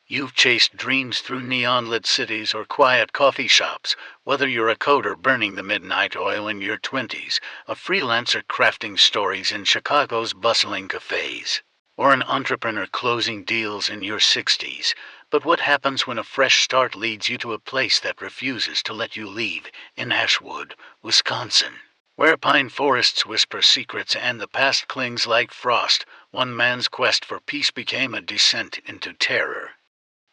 You've chased dreams through neon-lit cities or quiet coffee shops, whether you're a coder burning the midnight oil in your 20s, a freelancer crafting stories in Chicago's bustling cafes, or an entrepreneur closing deals in your 60s. But what happens when a fresh start leads you to a place that refuses to let you leave, in Ashwood, Wisconsin? Where pine forests whisper secrets and the past clings like frost, one man's quest for peace became a descent into terror.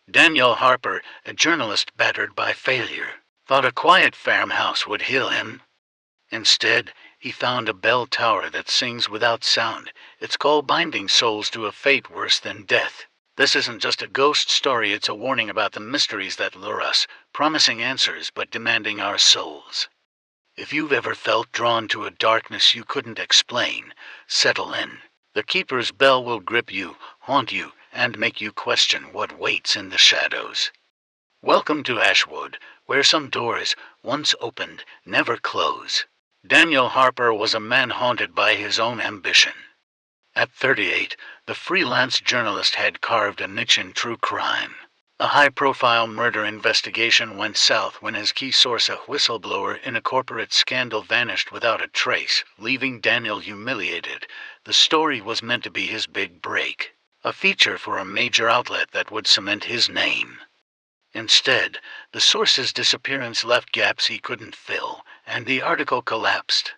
Daniel Harper, a journalist battered by failure, thought a quiet farmhouse would heal him. Instead, he found a bell tower that sings without sound, its call binding souls to a fate worse than death. This isn't just a ghost story, it's a warning about the mysteries that lure us, promising answers but demanding our souls. If you've ever felt drawn to a darkness you couldn't explain, settle in. The keeper's bell will grip you, haunt you, and make you question what waits in the shadows. Welcome to Ashwood, where some doors, once opened, never close. Daniel Harper was a man haunted by his own ambition. At 38, the freelance journalist had carved a niche in true crime. A high-profile murder investigation went south when his key source, a whistleblower in a corporate scandal, vanished without a trace, leaving Daniel humiliated. The story was meant to be his big break, a feature for a major outlet that would cement his name. Instead, the source's disappearance left gaps he couldn't fill, and the article collapsed.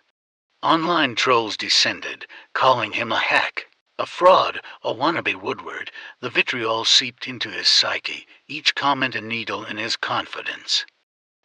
Online trolls descended, calling him a hack, a fraud, a wannabe Woodward. The vitriol seeped into his psyche, each comment a needle in his confidence.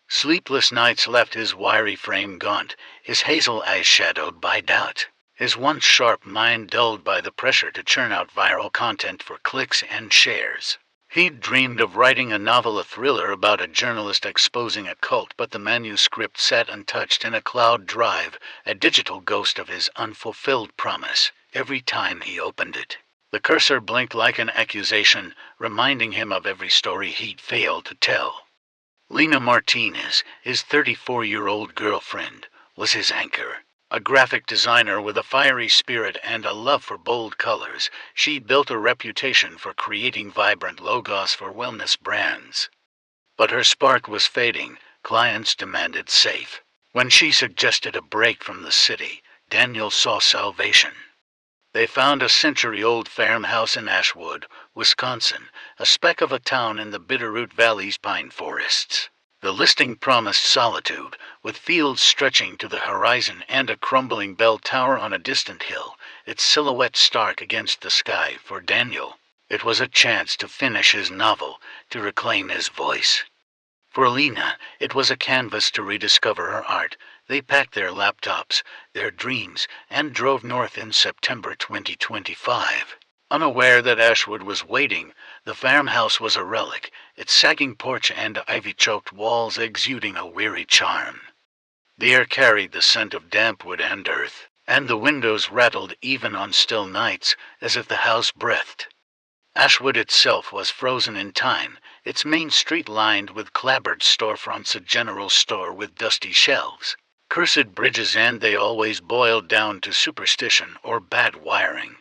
Sleepless nights left his wiry frame gaunt, his hazel eyes shadowed by doubt, his once sharp mind dulled by the pressure to churn out viral content for clicks and shares. He'd dreamed of writing a novel, a thriller about a journalist exposing a cult, but the manuscript sat untouched in a cloud drive, a digital ghost of his unfulfilled promise. Every time he opened it, the cursor blinked like an accusation, reminding him of every story he'd failed to tell. Lena Martinez, his 34-year-old girlfriend, was his anchor. A graphic designer with a fiery spirit and a love for bold colors, she'd built a reputation for creating vibrant logos for wellness brands. But her spark was fading. Clients demanded safe. When she suggested a break from the city, Daniel saw salvation. They found a century-old farmhouse in Ashwood, Wisconsin, a speck of a town in the Bitterroot Valley's pine forests. The listing promised solitude, with fields stretching to the horizon and a crumbling bell tower on a distant hill, its silhouette stark against the sky. For Daniel, it was a chance to finish his novel, to reclaim his voice. For Lena, it was a canvas to rediscover her art. They packed their laptops, their dreams, and drove north in September 2025. Unaware that Ashwood was waiting, the farmhouse was a relic, its sagging porch and ivy-choked walls exuding a weary charm. The air carried the scent of damp wood and earth, and the windows rattled even on still nights, as if the house breathed. Ashwood itself was frozen in time, its main street lined with clapboard storefronts, a general store with dusty shelves, cursed bridges, and they always boiled down to superstition or bad wiring.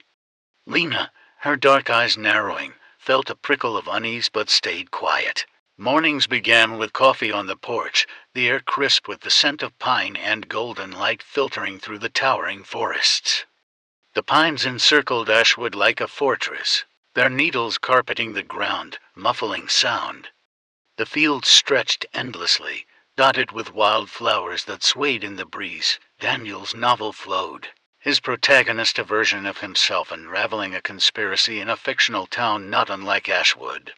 Lena, her dark eyes narrowing, felt a prickle of unease but stayed quiet. Mornings began with coffee on the porch, the air crisp with the scent of pine and golden light filtering through the towering forests. The pines encircled Ashwood like a fortress, their needles carpeting the ground, muffling sound. The fields stretched endlessly, dotted with wild flowers that swayed in the breeze. Daniel's novel flowed, his protagonist a version of himself unraveling a conspiracy in a fictional town not unlike Ashwood.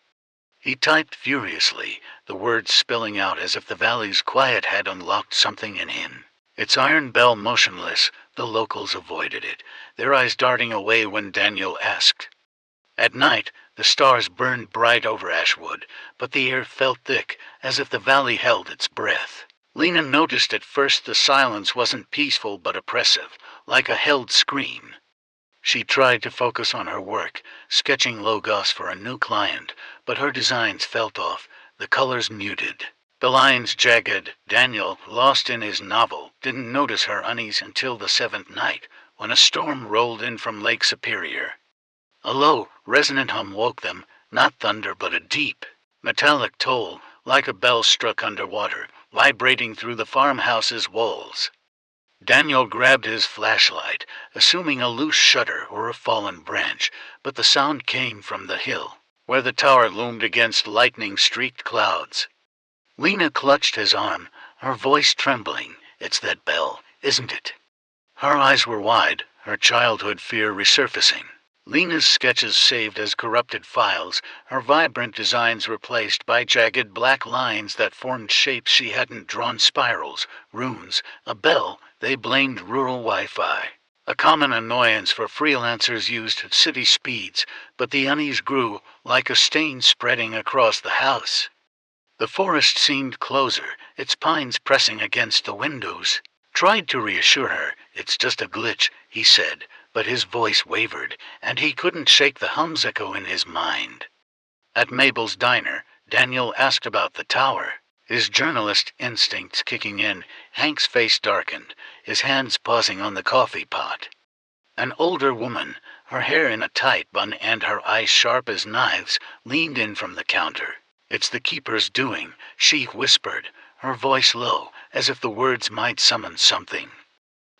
He typed furiously, the words spilling out as if the valley's quiet had unlocked something in him. Its iron bell motionless, the locals avoided it, their eyes darting away when Daniel asked. At night, the stars burned bright over Ashwood, but the air felt thick, as if the valley held its breath. Lena noticed at first the silence wasn't peaceful but oppressive, like a held scream. She tried to focus on her work, sketching logos for a new client, but her designs felt off, the colors muted, the lines jagged. Daniel, lost in his novel, didn't notice her unease until the seventh night, when a storm rolled in from Lake Superior. A low, resonant hum woke them, Not thunder, but a deep, metallic toll, like a bell struck underwater, vibrating through the farmhouse's walls. Daniel grabbed his flashlight, assuming a loose shutter or a fallen branch, but the sound came from the hill, where the tower loomed against lightning-streaked clouds. Lena clutched his arm, her voice trembling. "It's that bell, isn't it?" Her eyes were wide, her childhood fear resurfacing. Lena's sketches saved as corrupted files, her vibrant designs replaced by jagged black lines that formed shapes she hadn't drawn: spirals, runes, a bell. They blamed rural Wi-Fi. A common annoyance for freelancers used city speeds, but the unease grew, like a stain spreading across the house. The forest seemed closer, its pines pressing against the windows. Tried to reassure her. "It's just a glitch," he said, but his voice wavered, and he couldn't shake the hum's echo in his mind. At Mabel's diner, Daniel asked about the tower. His journalist instincts kicking in, Hank's face darkened, his hands pausing on the coffee pot. An older woman, her hair in a tight bun and her eyes sharp as knives, leaned in from the counter. "It's the keeper's doing," she whispered, her voice low, as if the words might summon something.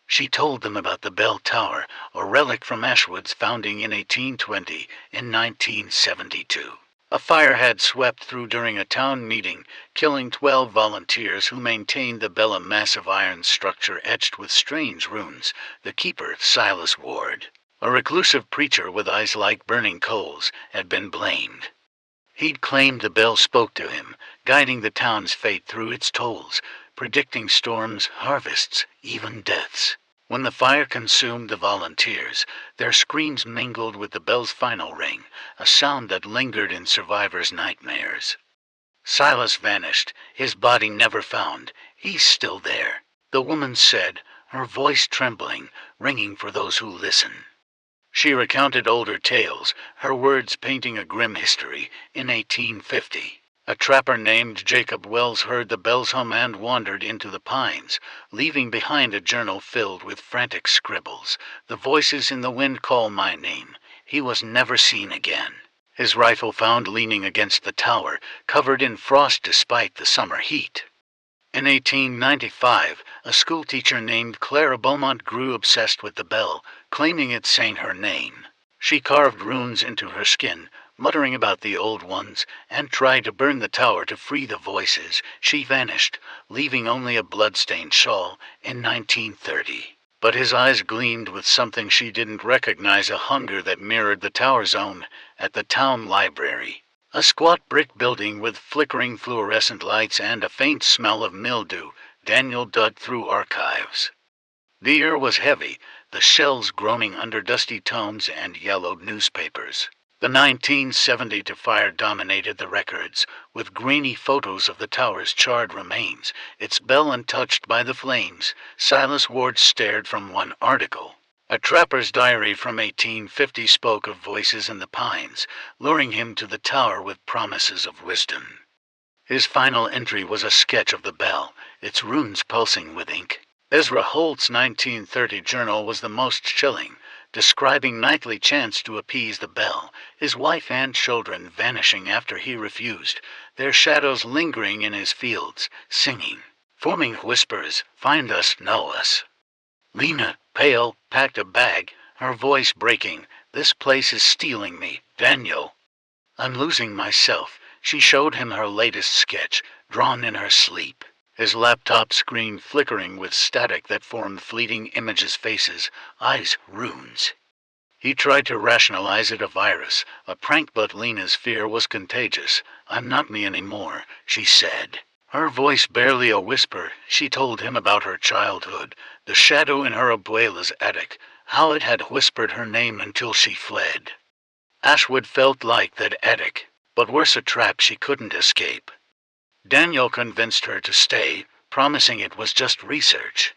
She told them about the bell tower, a relic from Ashwood's founding in 1820, in 1972. A fire had swept through during a town meeting, killing 12 volunteers who maintained the bell, a massive iron structure etched with strange runes. The keeper, Silas Ward, a reclusive preacher with eyes like burning coals, had been blamed. He'd claimed the bell spoke to him, guiding the town's fate through its tolls, predicting storms, harvests, even deaths. When the fire consumed the volunteers, their screams mingled with the bell's final ring, a sound that lingered in survivors' nightmares. Silas vanished, his body never found. "He's still there," the woman said, her voice trembling, ringing for those who listen. She recounted older tales, her words painting a grim history. In 1850, a trapper named Jacob Wells heard the bells hum and wandered into the pines, leaving behind a journal filled with frantic scribbles. "The voices in the wind call my name." He was never seen again. His rifle found leaning against the tower, covered in frost despite the summer heat. In 1895, a schoolteacher named Clara Beaumont grew obsessed with the bell, claiming it sang her name. She carved runes into her skin, muttering about the old ones, and tried to burn the tower to free the voices. She vanished, leaving only a blood-stained shawl, in 1930. But his eyes gleamed with something she didn't recognize, a hunger that mirrored the tower's own. At the town library, a squat brick building with flickering fluorescent lights and a faint smell of mildew, Daniel dug through archives. The air was heavy, the shelves groaning under dusty tomes and yellowed newspapers. The 1972 fire dominated the records, with grainy photos of the tower's charred remains, its bell untouched by the flames. Silas Ward stared from one article. A trapper's diary from 1850 spoke of voices in the pines, luring him to the tower with promises of wisdom. His final entry was a sketch of the bell, its runes pulsing with ink. Ezra Holt's 1930 journal was the most chilling, describing nightly chants to appease the bell, his wife and children vanishing after he refused, their shadows lingering in his fields, singing, forming whispers, "Find us, know us." Lena, pale, packed a bag, her voice breaking. "This place is stealing me, Daniel. I'm losing myself." She showed him her latest sketch, drawn in her sleep, his laptop screen flickering with static that formed fleeting images, faces, eyes, runes. He tried to rationalize it: a virus, a prank, but Lena's fear was contagious. "I'm not me anymore," she said, her voice barely a whisper. She told him about her childhood, the shadow in her abuela's attic, how it had whispered her name until she fled. Ashwood felt like that attic, but worse, a trap she couldn't escape. Daniel convinced her to stay, promising it was just research.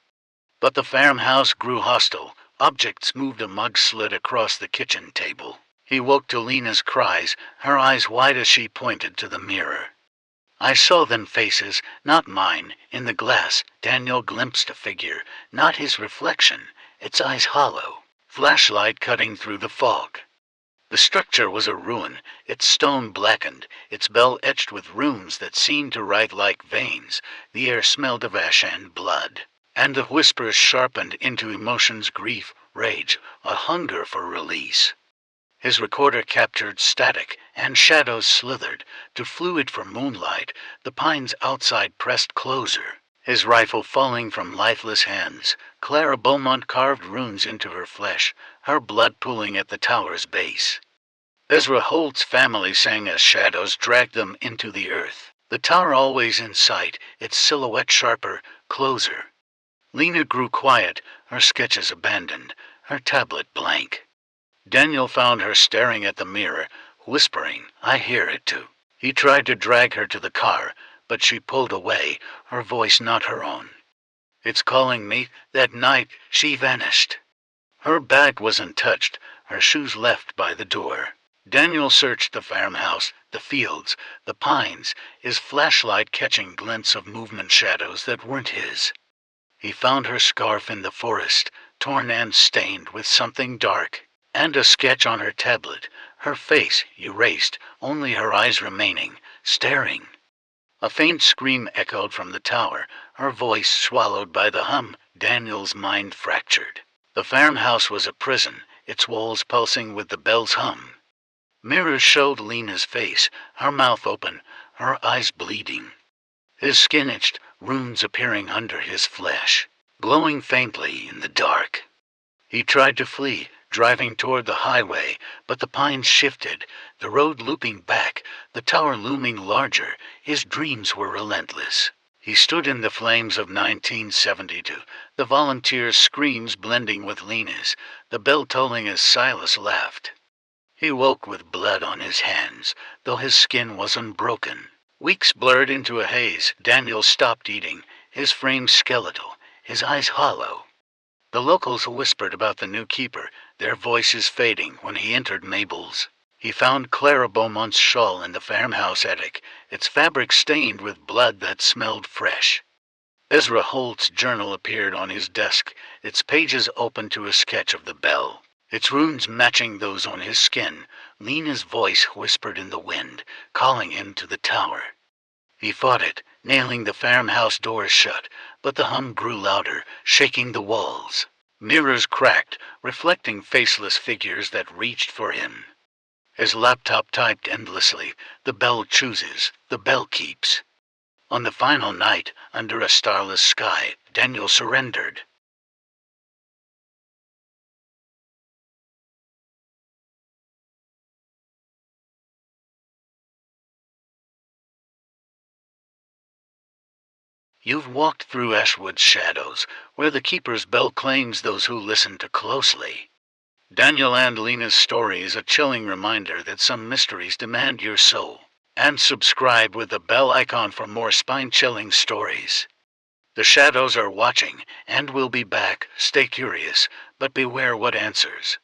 But the farmhouse grew hostile. Objects moved, a mug slid across the kitchen table. He woke to Lena's cries, her eyes wide as she pointed to the mirror. "I saw them faces, not mine, in the glass." Daniel glimpsed a figure, not his reflection, its eyes hollow, flashlight cutting through the fog. The structure was a ruin, its stone blackened, its bell etched with runes that seemed to write like veins. The air smelled of ash and blood, and the whispers sharpened into emotions: grief, rage, a hunger for release. His recorder captured static, and shadows slithered to fluid from moonlight. The pines outside pressed closer, his rifle falling from lifeless hands. Clara Beaumont carved runes into her flesh, her blood pooling at the tower's base. Ezra Holt's family sang as shadows dragged them into the earth. The tower always in sight, its silhouette sharper, closer. Lena grew quiet, her sketches abandoned, her tablet blank. Daniel found her staring at the mirror, whispering, "I hear it too." He tried to drag her to the car, but she pulled away, her voice not her own. "It's calling me." That night, she vanished. Her bag was untouched, her shoes left by the door. Daniel searched the farmhouse, the fields, the pines, his flashlight catching glints of movement shadows that weren't his. He found her scarf in the forest, torn and stained with something dark, and a sketch on her tablet, her face erased, only her eyes remaining, staring. A faint scream echoed from the tower, her voice swallowed by the hum. Daniel's mind fractured. The farmhouse was a prison, its walls pulsing with the bell's hum. Mirrors showed Lena's face, her mouth open, her eyes bleeding. His skin itched, runes appearing under his flesh, glowing faintly in the dark. He tried to flee, driving toward the highway, but the pines shifted, the road looping back, the tower looming larger. His dreams were relentless. He stood in the flames of 1972, the volunteers' screams blending with Lena's, the bell tolling as Silas laughed. He woke with blood on his hands, though his skin was unbroken. Weeks blurred into a haze. Daniel stopped eating, his frame skeletal, his eyes hollow. The locals whispered about the new keeper, their voices fading when he entered Mabel's. He found Clara Beaumont's shawl in the farmhouse attic, its fabric stained with blood that smelled fresh. Ezra Holt's journal appeared on his desk, its pages open to a sketch of the bell, its runes matching those on his skin. Lena's voice whispered in the wind, calling him to the tower. He fought it, nailing the farmhouse doors shut, but the hum grew louder, shaking the walls. Mirrors cracked, reflecting faceless figures that reached for him. His laptop typed endlessly. The bell chooses, the bell keeps. On the final night, under a starless sky, Daniel surrendered. You've walked through Ashwood's shadows, where the keeper's bell claims those who listen too closely. Daniel and Lena's story is a chilling reminder that some mysteries demand your soul. And subscribe with the bell icon for more spine-chilling stories. The shadows are watching, and we'll be back. Stay curious, but beware what answers.